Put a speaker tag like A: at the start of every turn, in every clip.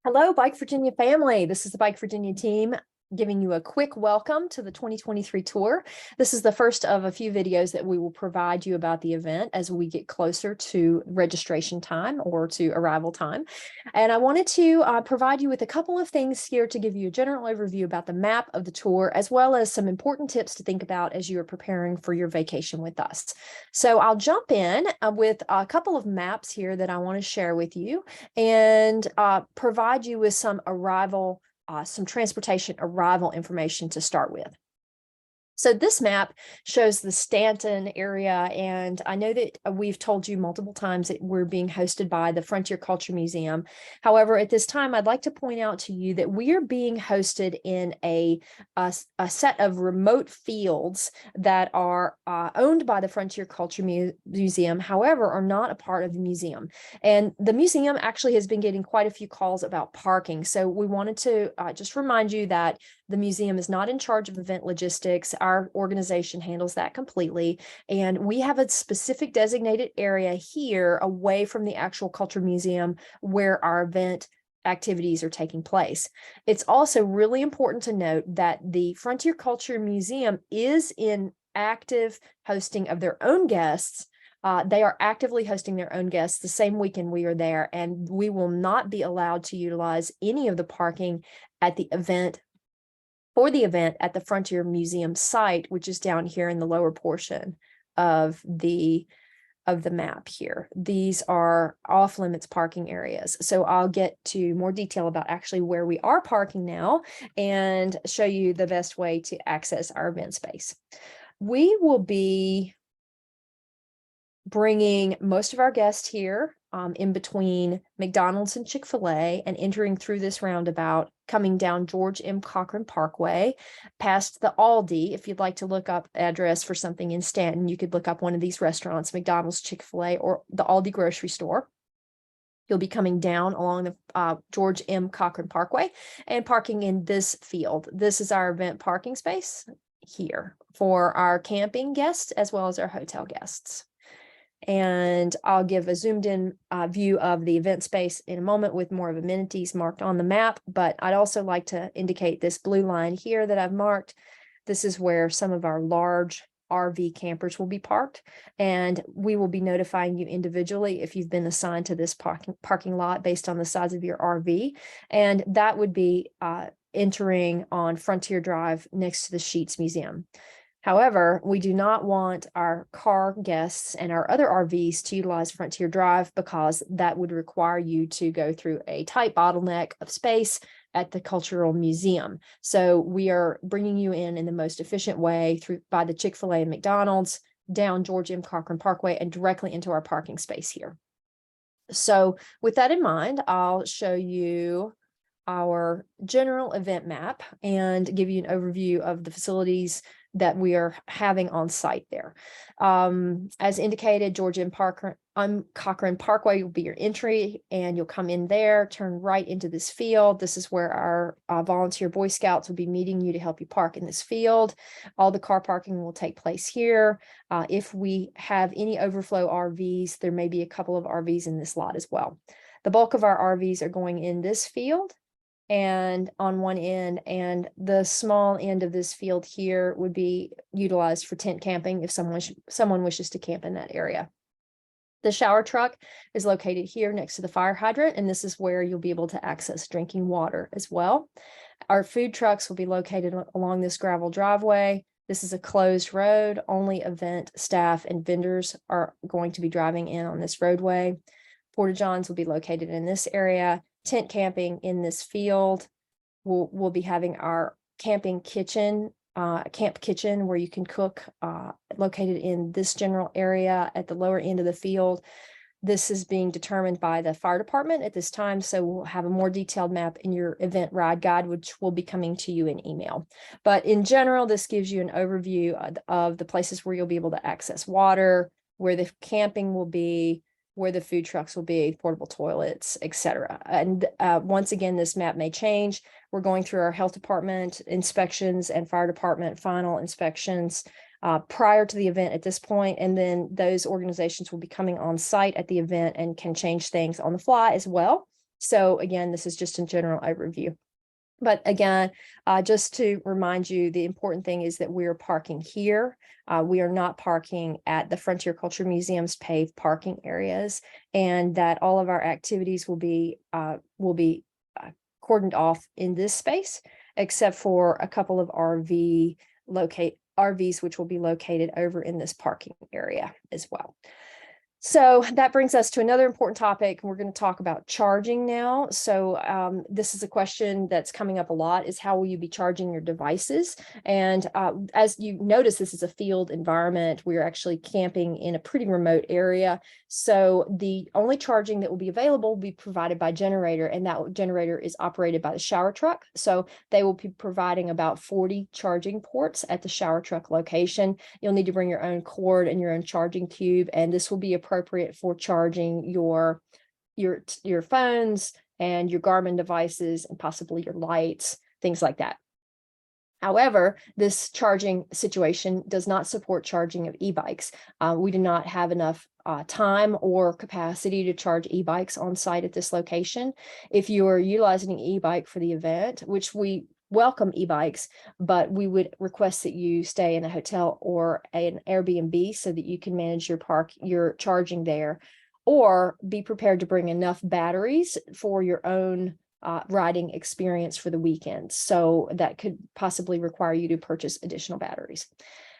A: Hello, Bike Virginia family. This is the Bike Virginia team giving you a quick welcome to the 2023 tour. This is the first of a few videos that we will provide you about the event as we get closer to registration time or to arrival time. And I wanted to provide you with a couple of things here to give you a general overview about the map of the tour, as well as some important tips to think about as you are preparing for your vacation with us. So I'll jump in with a couple of maps here that I want to share with you and provide you with some transportation arrival information to start with. So this map shows the Stanton area, and I know that we've told you multiple times that we're being hosted by the Frontier Culture Museum. However, at this time, I'd like to point out to you that we are being hosted in a set of remote fields that are owned by the Frontier Culture Museum, however, are not a part of the museum. And the museum actually has been getting quite a few calls about parking. So we wanted to just remind you that the museum is not in charge of event logistics. Our organization handles that completely. And we have a specific designated area here away from the actual culture museum where our event activities are taking place. It's also really important to note that the Frontier Culture Museum is in active hosting of their own guests. They are actively hosting their own guests the same weekend we are there, and we will not be allowed to utilize any of the parking at the event at the Frontier Museum site, which is down here in the lower portion of the map here. These are off limits parking areas. So I'll get to more detail about actually where we are parking now and show you the best way to access our event space. We will be bringing most of our guests here in between McDonald's and Chick-fil-A and entering through this roundabout, coming down George M. Cochran Parkway, past the Aldi. If you'd like to look up address for something in Stanton, you could look up one of these restaurants, McDonald's, Chick-fil-A, or the Aldi grocery store. You'll be coming down along the George M. Cochran Parkway and parking in this field. This is our event parking space here for our camping guests as well as our hotel guests. And I'll give a zoomed in view of the event space in a moment with more of amenities marked on the map. But I'd also like to indicate this blue line here that I've marked. This is where some of our large RV campers will be parked, and we will be notifying you individually if you've been assigned to this parking lot based on the size of your RV. And that would be entering on Frontier Drive next to the Sheets Museum. However, we do not want our car guests and our other RVs to utilize Frontier Drive because that would require you to go through a tight bottleneck of space at the Cultural Museum. So we are bringing you in the most efficient way by the Chick-fil-A and McDonald's, down George M. Cochran Parkway, and directly into our parking space here. So with that in mind, I'll show you our general event map and give you an overview of the facilities that we are having on site there. As indicated, George M. Cochran Parkway will be your entry, and you'll come in there, turn right into this field. This is where our volunteer Boy Scouts will be meeting you to help you park in this field. All the car parking will take place here. If we have any overflow RVs, there may be a couple of RVs in this lot as well. The bulk of our RVs are going in this field and on one end, and the small end of this field here would be utilized for tent camping if someone wishes to camp in that area. The shower truck is located here next to the fire hydrant, and this is where you'll be able to access drinking water as well. Our food trucks will be located along this gravel driveway. This is a closed road. Only event staff and vendors are going to be driving in on this roadway. Porta-johns will be located in this area. Tent camping in this field. We'll be having our camping kitchen, camp kitchen, where you can cook, located in this general area at the lower end of the field. This is being determined by the fire department at this time, so we'll have a more detailed map in your event ride guide, which will be coming to you in email. But in general, this gives you an overview of the places where you'll be able to access water, where the camping will be, where the food trucks will be, portable toilets, etc. And once again, this map may change. We're going through our health department inspections and fire department final inspections prior to the event at this point, and then those organizations will be coming on site at the event and can change things on the fly as well. So again, this is just a general overview. But again, just to remind you, the important thing is that we're parking here. We are not parking at the Frontier Culture Museum's paved parking areas, and that all of our activities will be cordoned off in this space, except for a couple of RVs, which will be located over in this parking area as well. So that brings us to another important topic. We're going to talk about charging now. So this is a question that's coming up a lot, is how will you be charging your devices? And as you notice, this is a field environment. We're actually camping in a pretty remote area. So the only charging that will be available will be provided by generator, and that generator is operated by the shower truck. So they will be providing about 40 charging ports at the shower truck location. You'll need to bring your own cord and your own charging cube, and this will be appropriate for charging your phones and your Garmin devices and possibly your lights, things like that. However, this charging situation does not support charging of e-bikes. We do not have enough time or capacity to charge e-bikes on site at this location. If you are utilizing an e-bike for the event, which we welcome e-bikes, but we would request that you stay in a hotel or an Airbnb so that you can manage your charging there, or be prepared to bring enough batteries for your own riding experience for the weekend. So that could possibly require you to purchase additional batteries.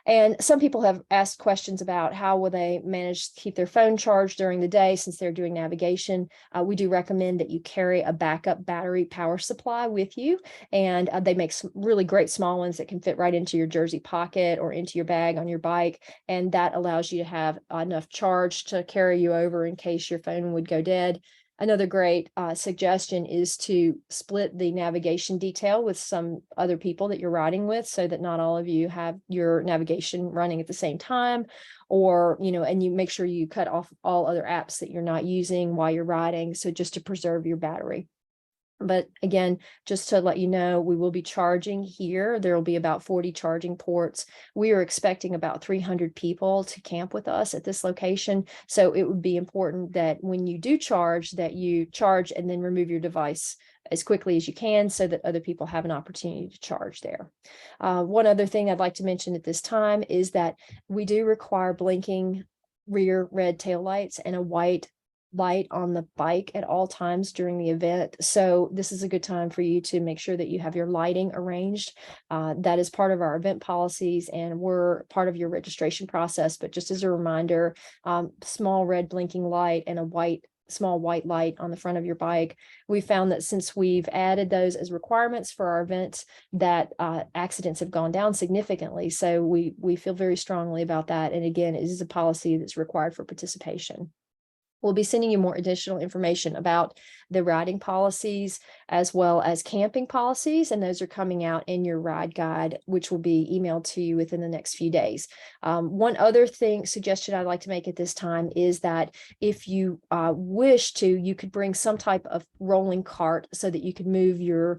A: And some people have asked questions about how will they manage to keep their phone charged during the day since they're doing navigation. We do recommend that you carry a backup battery power supply with you. And they make some really great small ones that can fit right into your jersey pocket or into your bag on your bike. And that allows you to have enough charge to carry you over in case your phone would go dead. Another great suggestion is to split the navigation detail with some other people that you're riding with, so that not all of you have your navigation running at the same time, or, and you make sure you cut off all other apps that you're not using while you're riding. So just to preserve your battery. But again, just to let you know, we will be charging here. There will be about 40 charging ports. We are expecting about 300 people to camp with us at this location. So it would be important that when you do charge, that you charge and then remove your device as quickly as you can so that other people have an opportunity to charge there. One other thing I'd like to mention at this time is that we do require blinking rear red taillights and a white light on the bike at all times during the event. So this is a good time for you to make sure that you have your lighting arranged. That is part of our event policies, and we're part of your registration process. But just as a reminder, small red blinking light and a small white light on the front of your bike. We found that since we've added those as requirements for our events, that accidents have gone down significantly. So we feel very strongly about that. And again, it is a policy that's required for participation. We'll be sending you more additional information about the riding policies as well as camping policies, and those are coming out in your ride guide, which will be emailed to you within the next few days. One other suggestion I'd like to make at this time is that if you wish to, you could bring some type of rolling cart so that you could move your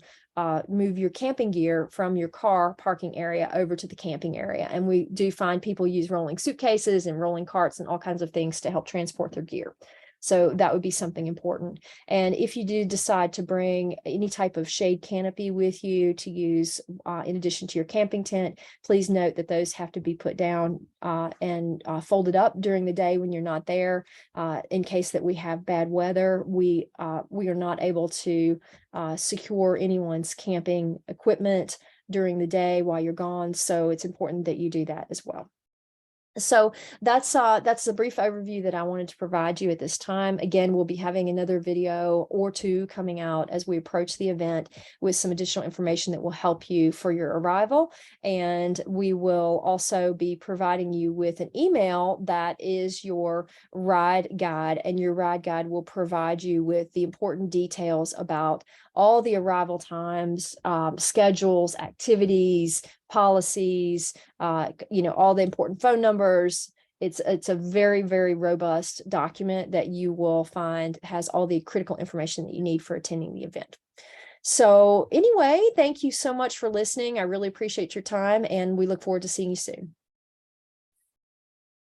A: camping gear from your car parking area over to the camping area. And we do find people use rolling suitcases and rolling carts and all kinds of things to help transport their gear. So that would be something important. And if you do decide to bring any type of shade canopy with you to use in addition to your camping tent, please note that those have to be put down and folded up during the day when you're not there. In case that we have bad weather, we are not able to secure anyone's camping equipment during the day while you're gone. So it's important that you do that as well. So that's a brief overview that I wanted to provide you at this time. Again, we'll be having another video or two coming out as we approach the event with some additional information that will help you for your arrival. And we will also be providing you with an email that is your ride guide, and your ride guide will provide you with the important details about all the arrival times, schedules, activities, policies, all the important phone numbers. It's a very, very robust document that you will find has all the critical information that you need for attending the event. So anyway, thank you so much for listening. I really appreciate your time, and we look forward to seeing you soon.